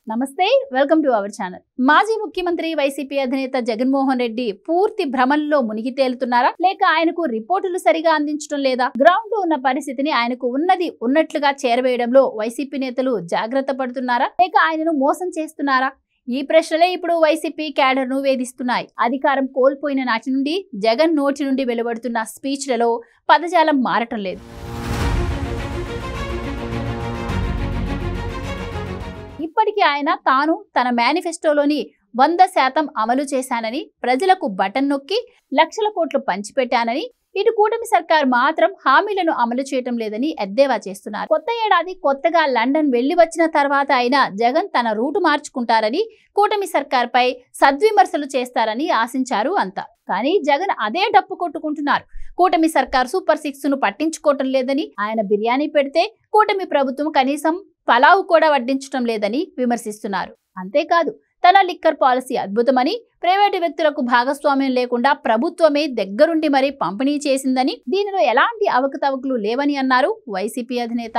నమస్తే, welcome to our channel. మాజీ ముఖ్యమంత్రి వైసీపీ అధినేత జగన్మోహన్ రెడ్డి పూర్తి భ్రమల్లో మునిగి తేలుతున్నారా, లేక ఆయనకు రిపోర్టులు సరిగా అందించడం లేదా? గ్రౌండ్ లో ఉన్న పరిస్థితిని ఆయనకు ఉన్నది ఉన్నట్లుగా చేరవేయడంలో వైసీపీ నేతలు జాగ్రత్త పడుతున్నారా, లేక ఆయనను మోసం చేస్తున్నారా? ఈ ప్రశ్నలే ఇప్పుడు వైసీపీ క్యాడర్ ను వేధిస్తున్నాయి. అధికారం కోల్పోయిన నాటి నుండి జగన్ నోటి నుండి వెలువడుతున్న స్పీచ్లలో పదజాలం మారటం లేదు. ఇప్పటికీ ఆయన తాను తన మేనిఫెస్టోలోని 100% అమలు చేశానని, ప్రజలకు బటన్ నొక్కి లక్షల కోట్లు పంచిపెట్టానని, ఇటు కూటమి సర్కార్ మాత్రం హామీలను అమలు చేయటం లేదని ఎద్దేవా చేస్తున్నారు. కొత్త ఏడాది కొత్తగా లండన్ వెళ్లి వచ్చిన తర్వాత అయినా జగన్ తన రూటు మార్చుకుంటారని, కూటమి సర్కార్ పై సద్విమర్శలు చేస్తారని ఆశించారు అంతా. కానీ జగన్ అదే డప్పు కొట్టుకుంటున్నారు. కూటమి సర్కార్ సూపర్ 6 ను పట్టించుకోవటం లేదని, ఆయన బిర్యానీ పెడితే కూటమి ప్రభుత్వం కనీసం పలావు కూడా వడ్డించడం లేదని విమర్శిస్తున్నారు. అంతేకాదు, తన లిక్కర్ పాలసీ అద్భుతమని, ప్రైవేటు వ్యక్తులకు భాగస్వామ్యం లేకుండా ప్రభుత్వమే దగ్గరుండి మరీ పంపిణీ చేసిందని, దీనిలో ఎలాంటి అవకతవకలు లేవని అన్నారు వైసీపీ అధినేత.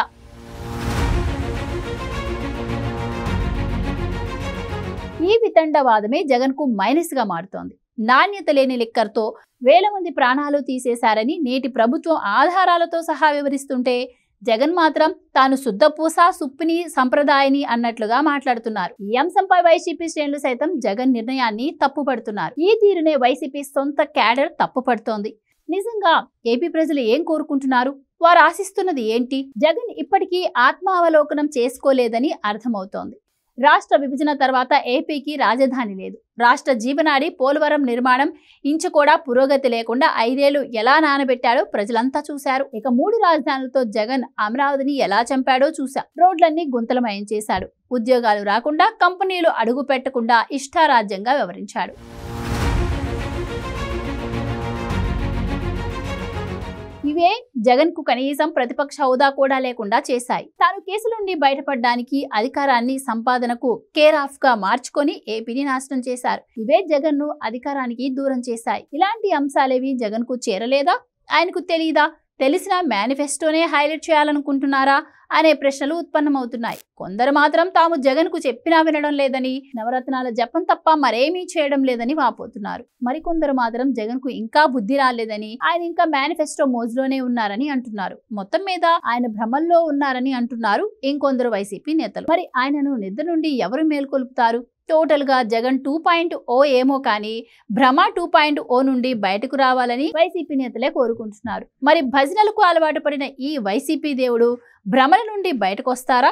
ఈ వితండవాదమే జగన్ కు మైనస్ గా మారుతోంది. నాణ్యత లేని లిక్కర్తో వేల మంది ప్రాణాలు తీసేశారని నేటి ప్రభుత్వం ఆధారాలతో సహా వివరిస్తుంటే, జగన్ మాత్రం తాను శుద్ధపూస సుప్పిని సంప్రదాయని అన్నట్లుగా మాట్లాడుతున్నారు. ఈ అంశంపై వైసీపీ శ్రేణులు సైతం జగన్ నిర్ణయాన్ని తప్పుపడుతున్నారు. ఈ తీరునే వైసీపీ సొంత క్యాడర్ తప్పుపడుతోంది. నిజంగా ఏపీ ప్రజలు ఏం కోరుకుంటున్నారు? వారు ఆశిస్తున్నది ఏంటి? జగన్ ఇప్పటికీ ఆత్మావలోకనం చేసుకోలేదని అర్థమవుతోంది. రాష్ట్ర విభజన తర్వాత ఏపీకి రాజధాని లేదు. రాష్ట్ర జీవనాడి పోలవరం నిర్మాణం ఇంచు కూడా పురోగతి లేకుండా 5 ఏళ్లు ఎలా నానబెట్టాడో ప్రజలంతా చూశారు. ఇక 3 రాజధానులతో జగన్ అమరావతిని ఎలా చంపాడో చూశాం. రోడ్లన్నీ గుంతలమయం చేశాడు. ఉద్యోగాలు రాకుండా, కంపెనీలు అడుగు పెట్టకుండా ఇష్టారాజ్యంగా వ్యవహరించాడు. ఇవే జగన్ కు కనీసం ప్రతిపక్ష హోదా కూడా లేకుండా చేశాయి. తాను కేసుల నుండి బయటపడడానికి, అధికారాన్ని సంపాదనకు కేర్ ఆఫ్ గా మార్చుకొని ఏపీని నాశనం చేశారు. ఇవే జగన్ ను అధికారానికి దూరం చేశాయి. ఇలాంటి అంశాలేవి జగన్ కు చేరలేదా? ఆయనకు తెలీదా? తెలిసిన మేనిఫెస్టోనే హైలైట్ చేయాలనుకుంటున్నారా అనే ప్రశ్నలు ఉత్పన్నమవుతున్నాయి. కొందరు మాత్రం తాము జగన్ కు చెప్పినా వినడం లేదని, నవరత్నాల జపం తప్ప మరేమీ చేయడం లేదని వాపోతున్నారు. మరికొందరు మాత్రం జగన్ కు ఇంకా బుద్ధి రాలేదని, ఆయన ఇంకా మేనిఫెస్టో మోజులోనే ఉన్నారని అంటున్నారు. మొత్తం మీద ఆయన భ్రమల్లో ఉన్నారని అంటున్నారు ఇంకొందరు వైసీపీ నేతలు. మరి ఆయనను నిద్ర నుండి ఎవరు మేల్కొల్పుతారు? టోటల్ గా జగన్ 2.0 ఏమో కానీ భ్రమ 2.0 నుండి బయటకు రావాలని వైసీపీ నేతలే కోరుకుంటున్నారు. మరి భజనలకు అలవాటు పడిన ఈ వైసీపీ దేవుడు భ్రమల నుండి బయటకు వస్తారా?